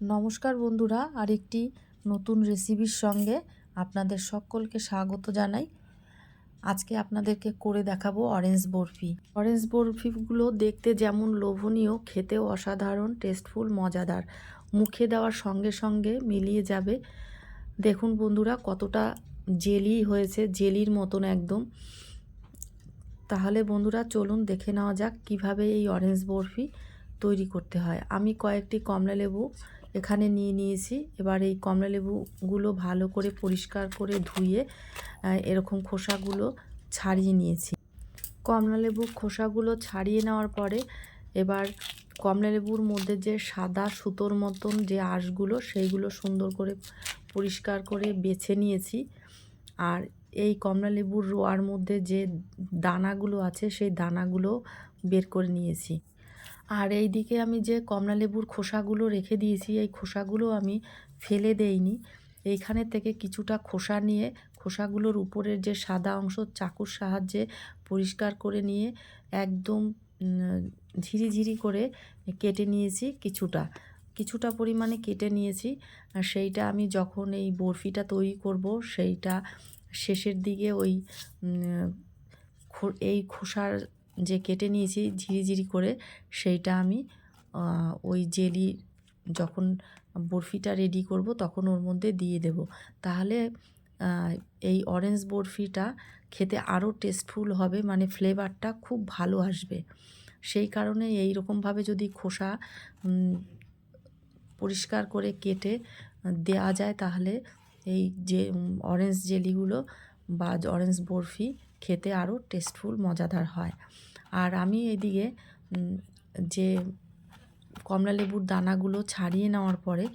নমস্কার বন্ধুরা, আরেকটি নতুন রেসিপির সঙ্গে আপনাদের সকলকে স্বাগত জানাই। আজকে আপনাদেরকে করে দেখাবো অরেঞ্জ বরফি। অরেঞ্জ বরফিগুলো দেখতে যেমন লোভনীয়, খেতেও অসাধারণ টেস্টফুল, মজাদার। মুখে দেওয়ার সঙ্গে সঙ্গে মিলিয়ে যাবে। দেখুন বন্ধুরা, কতটা জেলি হয়েছে, জেলির মতন একদম। তাহলে বন্ধুরা চলুন দেখে নেওয়া যাক কিভাবে এই অরেঞ্জ বরফি তৈরি করতে হয়। আমি কয়েকটি কমলালেবু এখানে নিয়ে নিয়েছি। এবার এই কমলালেবুগুলো ভালো করে পরিষ্কার করে ধুয়ে এরকম খোসাগুলো ছাড়িয়ে নিয়েছি। কমলালেবুর খোসাগুলো ছাড়িয়ে নেওয়ার পরে এবার কমলালেবুর মধ্যে যে সাদা সুতোর মতন যে আঁশগুলো, সেইগুলো সুন্দর করে পরিষ্কার করে বেছে নিয়েছি। আর এই কমলালেবুর রোয়ার মধ্যে যে দানাগুলো আছে সেই দানাগুলো বের করে নিয়েছি। আর এই দিকে আমি যে কমলালেবুর খোসাগুলো রেখে দিয়েছি, এই খোসাগুলো আমি ফেলে দেইনি। এইখানে থেকে কিছুটা খোসা নিয়ে খোসাগুলোর উপরের যে সাদা অংশ চাকুর সাহায্যে পরিষ্কার করে নিয়ে একদম ঝিরিঝিরি করে কেটে নিয়েছি। কিছুটা পরিমাণে কেটে নিয়েছি। আর সেইটা আমি যখন এই বরফিটা তৈরি করব, সেইটা শেষের দিকে ওই এই খোসার যে কেটে নিয়েছি ঝিরিঝিরি করে, সেইটা আমি ওই জেলি যখন বরফিটা রেডি করব তখন ওর মধ্যে দিয়ে দেব। তাহলে এই অরেঞ্জ বরফিটা খেতে আরও টেস্টফুল হবে, মানে ফ্লেভারটা খুব ভালো আসবে। সেই কারণে এই রকমভাবে যদি খোসা পরিষ্কার করে কেটে দেওয়া যায়, তাহলে এই যে অরেঞ্জ জেলিগুলো বা অরেঞ্জ বরফি খেতে আরও টেস্টফুল, মজাদার হয়। আর আমি এদিকে যে কমলালেবুর দানাগুলো ছাড়িয়ে নেওয়ার পরে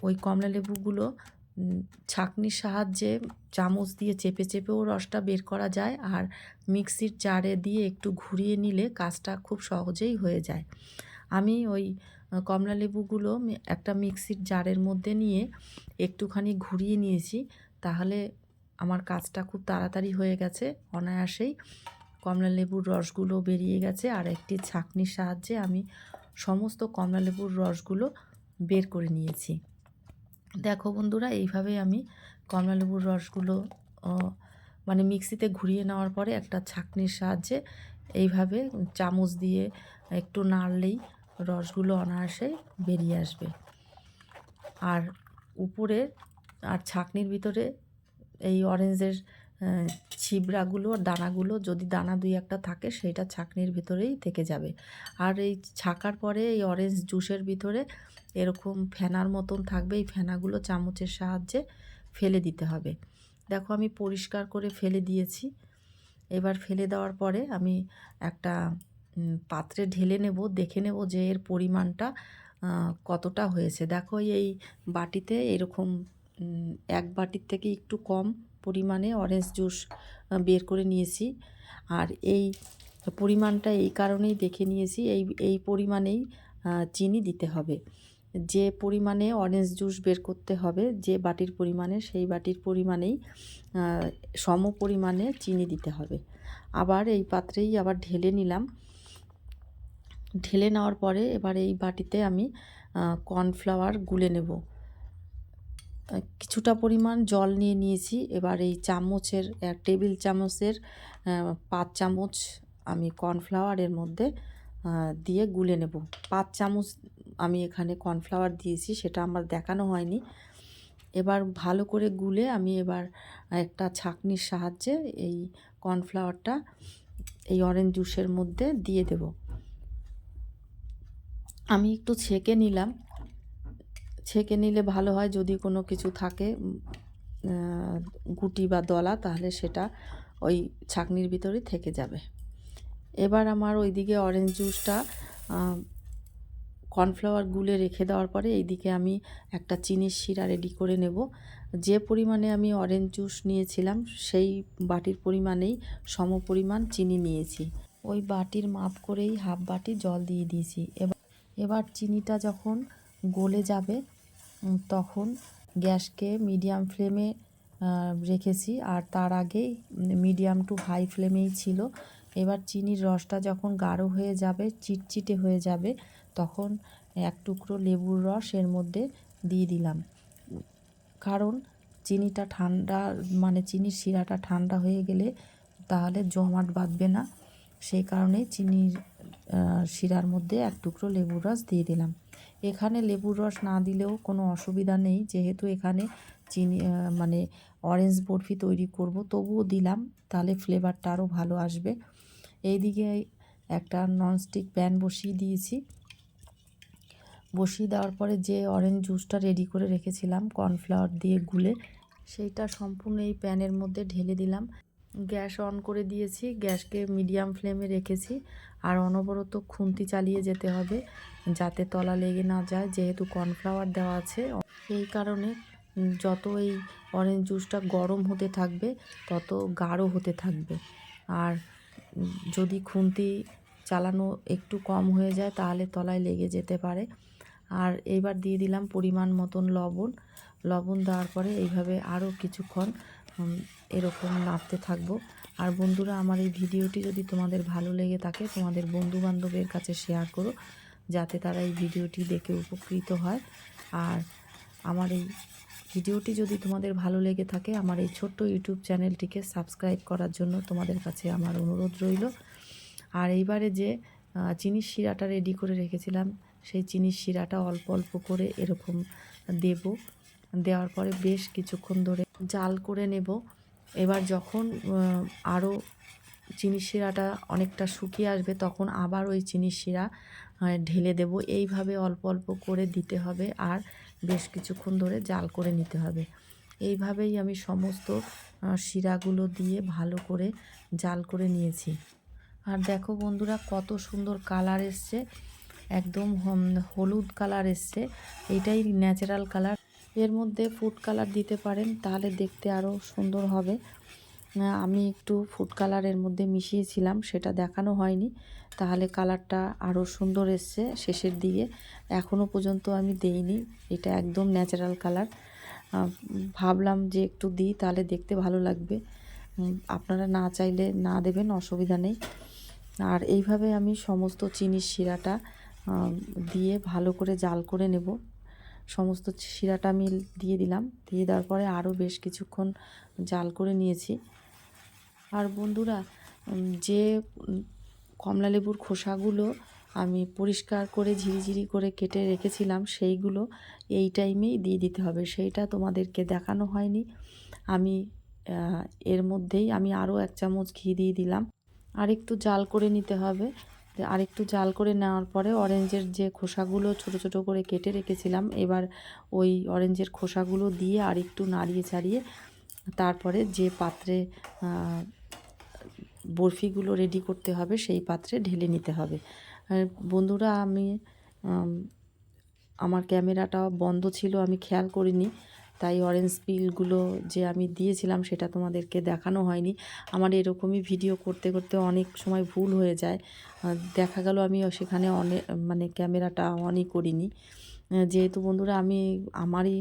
ওই কমলালেবুগুলো ছাঁকনির সাহায্যে চামচ দিয়ে চেপে চেপেও রসটা বের করা যায়। আর মিক্সির জারে দিয়ে একটু ঘুরিয়ে নিলে কাজটা খুব সহজেই হয়ে যায়। আমি ওই কমলালেবুগুলো একটা মিক্সির জারের মধ্যে নিয়ে একটুখানি ঘুরিয়ে নিয়েছি। তাহলে আমার কাজটা খুব তাড়াতাড়ি হয়ে গেছে, অনায়াসেই কমলালেবুর রসগুলো বেরিয়ে গেছে। আর একটি ছাঁকনির সাহায্যে আমি সমস্ত কমলালেবুর রসগুলো বের করে নিয়েছি। দেখো বন্ধুরা, এইভাবে আমি কমলালেবুর রসগুলো মানে মিক্সিতে ঘুরিয়ে নেওয়ার পরে একটা ছাঁকনির সাহায্যে এইভাবে চামচ দিয়ে একটু নাড়লেই রসগুলো অনায়াসে বেরিয়ে আসবে। আর উপরে আর ছাঁকনির ভিতরে এই অরেঞ্জের ছিবড়াগুলো আর দানাগুলো, যদি দানা দুই একটা থাকে, সেটা ছাঁকনির ভিতরেই থেকে যাবে। আর এই ছাঁকার পরে এই অরেঞ্জ জুসের ভিতরে এরকম ফেনার মতন থাকবে, এই ফেনাগুলো চামচের সাহায্যে ফেলে দিতে হবে। দেখো আমি পরিষ্কার করে ফেলে দিয়েছি। এবার ফেলে দেওয়ার পরে আমি একটা পাত্রে ঢেলে নেব, দেখে নেব যে এর পরিমাণটা কতটা হয়েছে। দেখো এই বাটিতে এরকম এক বাটির থেকে একটু কম পরিমাণে অরেঞ্জ জুস বের করে নিয়েছি। আর এই পরিমাণটা এই কারণেই দেখে নিয়েছি, এই পরিমাণেই চিনি দিতে হবে। যে পরিমাণে অরেঞ্জ জুস বের করতে হবে, যে বাটির পরিমাণে, সেই বাটির পরিমাণেই সম পরিমাণে চিনি দিতে হবে। আবার এই পাত্রেই আবার ঢেলে নিলাম। ঢেলে নেওয়ার পরে এবার এই বাটিতে আমি কর্নফ্লাওয়ার গুলে নেব। কিছুটা পরিমাণ জল নিয়ে নিয়েছি। এবার এই চামচের, টেবিল চামচের 5 চামচ আমি কর্নফ্লাওয়ার এর মধ্যে দিয়ে গুলে নেব। 5 চামচ আমি এখানে কর্নফ্লাওয়ার দিয়েছি, সেটা আমার দেখানো হয়নি। এবার ভালো করে গুলে আমি এবার একটা ছাঁকনির সাহায্যে এই কর্নফ্লাওয়ারটা এই অরেঞ্জ জুসের মধ্যে দিয়ে দেব। আমি একটু ছেঁকে নিলাম। ছেঁকে নিলে ভালো হয়, যদি কোনো কিছু থাকে গুটি বা দলা, তাহলে সেটা ওই ছাঁকনির ভিতরে থেকে যাবে। এবার আমার ওইদিকে অরেঞ্জ জুসটা কর্নফ্লাওয়ার গুলে রেখে দেওয়ার পরে এইদিকে আমি একটা চিনির শিরা রেডি করে নেব। যে পরিমাণে আমি অরেঞ্জ জুস নিয়েছিলাম, সেই বাটির পরিমাণেই সম পরিমাণ চিনি নিয়েছি। ওই বাটির মাপ করেই হাফ বাটি জল দিয়ে দিয়েছি। এবার চিনিটা যখন গলে যাবে তখন গ্যাসকে মিডিয়াম ফ্লেমে রেখেছি, আর তার আগেই মিডিয়াম টু হাই ফ্লেমেই ছিল। এবার চিনির রসটা যখন গাঢ় হয়ে যাবে, চিটচিটে হয়ে যাবে, তখন এক টুকরো লেবুর রস এর মধ্যে দিয়ে দিলাম। কারণ চিনিটা ঠান্ডা মানে চিনির শিরাটা ঠান্ডা হয়ে গেলে তাহলে জমাট বাঁধবে না, সেই কারণেই চিনির শিরার মধ্যে এক টুকরো লেবুর রস দিয়ে দিলাম। এখানে লেবুর রস না দিলেও কোনো অসুবিধা নেই, যেহেতু এখানে চিনি মানে অরেঞ্জ বরফি তৈরি করব, তবুও দিলাম, তাহলে ফ্লেভারটা আরও ভালো আসবে। এইদিকে একটা ননস্টিক প্যান বসিয়ে দিয়েছি। বসিয়ে দেওয়ার পরে যে অরেঞ্জ জুসটা রেডি করে রেখেছিলাম কর্নফ্লাওয়ার দিয়ে গুলে, সেইটা সম্পূর্ণ এই প্যানের মধ্যে ঢেলে দিলাম। গ্যাস অন করে দিয়েছি, গ্যাসকে মিডিয়াম ফ্লেমে রেখেছি, আর অনবরত খুন্তি চালিয়ে যেতে হবে যাতে তলা লেগে না যায়, যেহেতু কর্নফ্লাওয়ার দেওয়া আছে। এই কারণে যত এই অরেঞ্জ জুসটা গরম হতে থাকবে তত গাঢ় হতে থাকবে। আর যদি খুন্তি চালানো একটু কম হয়ে যায় তাহলে তলায় লেগে যেতে পারে। আর এইবার দিয়ে দিলাম পরিমাণ মতন লবণ দেওয়ার পরে এইভাবে আরও কিছুক্ষণ এরকম নাড়তে থাকবো। আর বন্ধুরা, আমার এই ভিডিওটি যদি তোমাদের ভালো লেগে থাকে তোমাদের বন্ধুবান্ধবের কাছে শেয়ার করো, যাতে তারা এই ভিডিওটি দেখে উপকৃত হয়। আর আমার এই ভিডিওটি যদি তোমাদের ভালো লেগে থাকে আমার এই ছোট্ট ইউটিউব চ্যানেলটিকে সাবস্ক্রাইব করার জন্য তোমাদের কাছে আমার অনুরোধ রইল। আর এইবারে যে চিনির শিরাটা রেডি করে রেখেছিলাম সেই চিনির শিরাটা অল্প অল্প করে এরকম দেব। দেওয়ার পরে বেশ কিছুক্ষণ ধরে জাল করে নেব। এবার যখন আরও চিনির শিরাটা অনেকটা শুকিয়ে আসবে তখন আবার ওই চিনির শিরা ঢেলে দেব। এইভাবে অল্প অল্প করে দিতে হবে আর বেশ কিছুক্ষণ ধরে জাল করে নিতে হবে। এইভাবেই আমি সমস্ত শিরাগুলো দিয়ে ভালো করে জাল করে নিয়েছি। আর দেখো বন্ধুরা, কত সুন্দর কালার এসছে, একদম হলুদ কালার এসছে। এইটাই ন্যাচারাল কালার। এর মধ্যে ফুড কালার দিতে পারেন, তাহলে দেখতে আরও সুন্দর হবে। আমি একটু ফুড কালার এর মধ্যে মিশিয়েছিলাম, সেটা দেখানো হয়নি, তাহলে কালারটা আরও সুন্দর এসছে শেষের দিকে। এখনও পর্যন্ত আমি দেইনি, এটা একদম ন্যাচারাল কালার। ভাবলাম যে একটু দিই, তাহলে দেখতে ভালো লাগবে। আপনারা না চাইলে না দেবেন, অসুবিধা নেই। আর এইভাবে আমি সমস্ত চিনির শিরাটা দিয়ে ভালো করে জাল করে নেব। সমস্ত শিরাটা আমি দিয়ে দিলাম, দিয়ে দেওয়ার পরে আরও বেশ কিছুক্ষণ জাল করে নিয়েছি। আর বন্ধুরা, যে কমলালেবুর খোসাগুলো আমি পরিষ্কার করে ঝিরিঝিরি করে কেটে রেখেছিলাম সেইগুলো এই টাইমেই দিয়ে দিতে হবে, সেইটা তোমাদেরকে দেখানো হয়নি। আমি এর মধ্যেই আমি আরও 1 চামচ ঘি দিয়ে দিলাম। আরেকটু জাল করে নিতে হবে। আরেকটু জাল করে নেওয়ার পরে অরেঞ্জের যে খোসাগুলো ছোট ছোট করে কেটে রেখেছিলাম, এবার ওই অরেঞ্জের খোসাগুলো দিয়ে আরেকটু নাড়িয়ে চাড়িয়ে তারপরে যে পাত্রে বরফিগুলো রেডি করতে হবে সেই পাত্রে ঢেলে নিতে হবে। বন্ধুরা, আমি আমার ক্যামেরাটা বন্ধ ছিল, আমি খেয়াল করিনি, তাই অরেঞ্জ পিলগুলো যে আমি দিয়েছিলাম সেটা তোমাদেরকে দেখানো হয়নি। আমার এরকমই ভিডিও করতে করতে অনেক সময় ভুল হয়ে যায়। দেখা গেল আমি সেখানে মানে ক্যামেরাটা অনই করিনি। যেহেতু বন্ধুরা আমি আমারই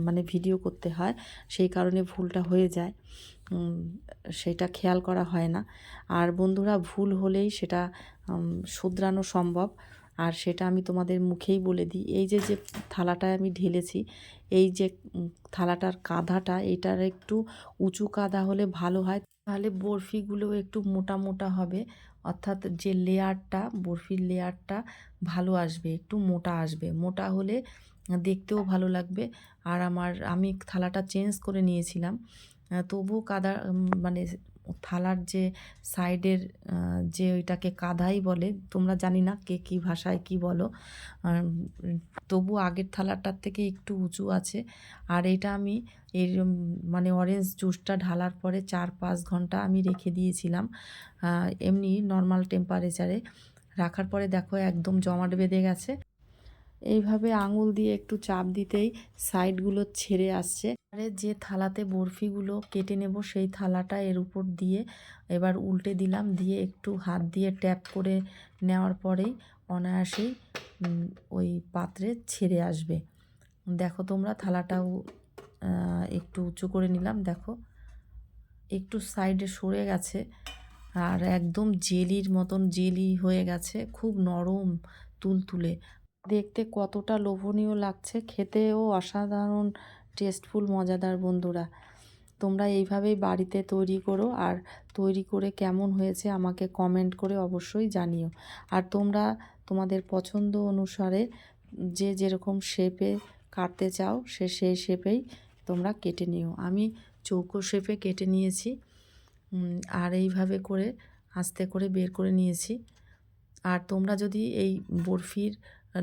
মানে ভিডিও করতে হয়, সেই কারণে ভুলটা হয়ে যায়, সেটা খেয়াল করা হয় না। আর বন্ধুরা, ভুল হলেই সেটা শুধরানো সম্ভব, আর সেটা আমি তোমাদের মুখেই বলে দিই। এই যে যে থালাটায় আমি ঢেলেছি, এই যে থালাটার কাঁধাটা এটার একটু উঁচু কাঁধা হলে ভালো হয়, তাহলে বরফিগুলো একটু মোটা মোটা হবে, অর্থাৎ যে লেয়ারটা বরফির লেয়ারটা ভালো আসবে, একটু মোটা আসবে। মোটা হলে দেখতেও ভালো লাগবে। আর আমি থালাটা চেঞ্জ করে নিয়েছিলাম, তবুও কাদা মানে থালার যে সাইডের যে ওইটাকে কাঁধাই বলে, তোমরা জানি না কে কী ভাষায় কী বলো, তবু আগের থালাটার থেকে একটু উঁচু আছে। আর এটা আমি এর মানে অরেঞ্জ জুসটা ঢালার পরে 4-5 ঘন্টা আমি রেখে দিয়েছিলাম এমনি নর্মাল টেম্পারেচারে। রাখার পরে দেখো একদম জমাট বেঁধে গেছে। এইভাবে আঙুল দিয়ে একটু চাপ দিতেই সাইডগুলো ছেড়ে আসছে। যে থালাতে বরফিগুলো কেটে নেব সেই থালাটা এর উপর দিয়ে এবার উল্টে দিলাম, দিয়ে একটু হাত দিয়ে ট্যাপ করে নেওয়ার পরেই অনায়াসেই ওই পাত্রে ছেড়ে আসবে। দেখো তোমরা, থালাটাও একটু উঁচু করে নিলাম, দেখো একটু সাইডে সরে গেছে আর একদম জেলির মতন জেলি হয়ে গেছে, খুব নরম তুলতুলে। দেখতে কতটা লোভনীয় লাগছে, খেতেও অসাধারণ টেস্টফুল মজাদার বন্ধুরা। তোমরা এইভাবেই বাড়িতে তৈরি করো, আর তৈরি করে কেমন হয়েছে আমাকে কমেন্ট করে অবশ্যই জানিও। আর তোমরা তোমাদের পছন্দ অনুসারে যে যেরকম শেপে কাটতে চাও সেই শেপেই তোমরা কেটে নিও। আমি চৌকো শেপে কেটে নিয়েছি, আর এইভাবে করে আস্তে করে বের করে নিয়েছি। আর তোমরা যদি এই বরফির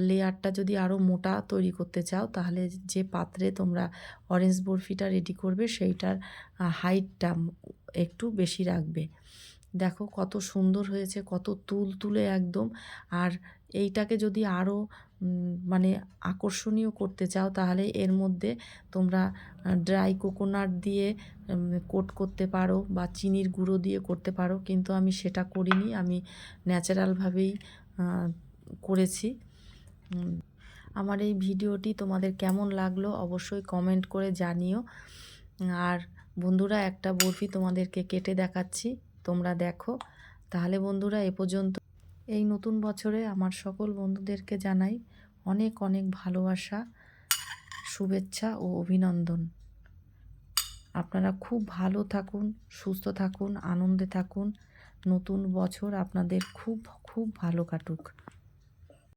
লেয়ারটা যদি আরও মোটা তৈরি করতে চাও, তাহলে যে পাত্রে তোমরা অরেঞ্জ বরফিটা রেডি করবে সেইটার হাইটটা একটু বেশি রাখবে। দেখো কত সুন্দর হয়েছে, কত তুলতুলে একদম। আর এইটাকে যদি আরও মানে আকর্ষণীয় করতে চাও, তাহলে এর মধ্যে তোমরা ড্রাই কোকোনাট দিয়ে কোট করতে পারো, বা চিনির গুঁড়ো দিয়ে করতে পারো, কিন্তু আমি সেটা করিনি, আমি ন্যাচারালভাবেই করেছি। আমার এই ভিডিওটি তোমাদের কেমন লাগলো অবশ্যই কমেন্ট করে জানিও। আর বন্ধুরা, একটা বরফি তোমাদেরকে কেটে দেখাচ্ছি, তোমরা দেখো। তাহলে বন্ধুরা, এ পর্যন্ত। এই নতুন বছরে আমার সকল বন্ধুদেরকে জানাই অনেক অনেক ভালোবাসা, শুভেচ্ছা ও অভিনন্দন। আপনারা খুব ভালো থাকুন, সুস্থ থাকুন, আনন্দে থাকুন। নতুন বছর আপনাদের খুব খুব ভালো কাটুক।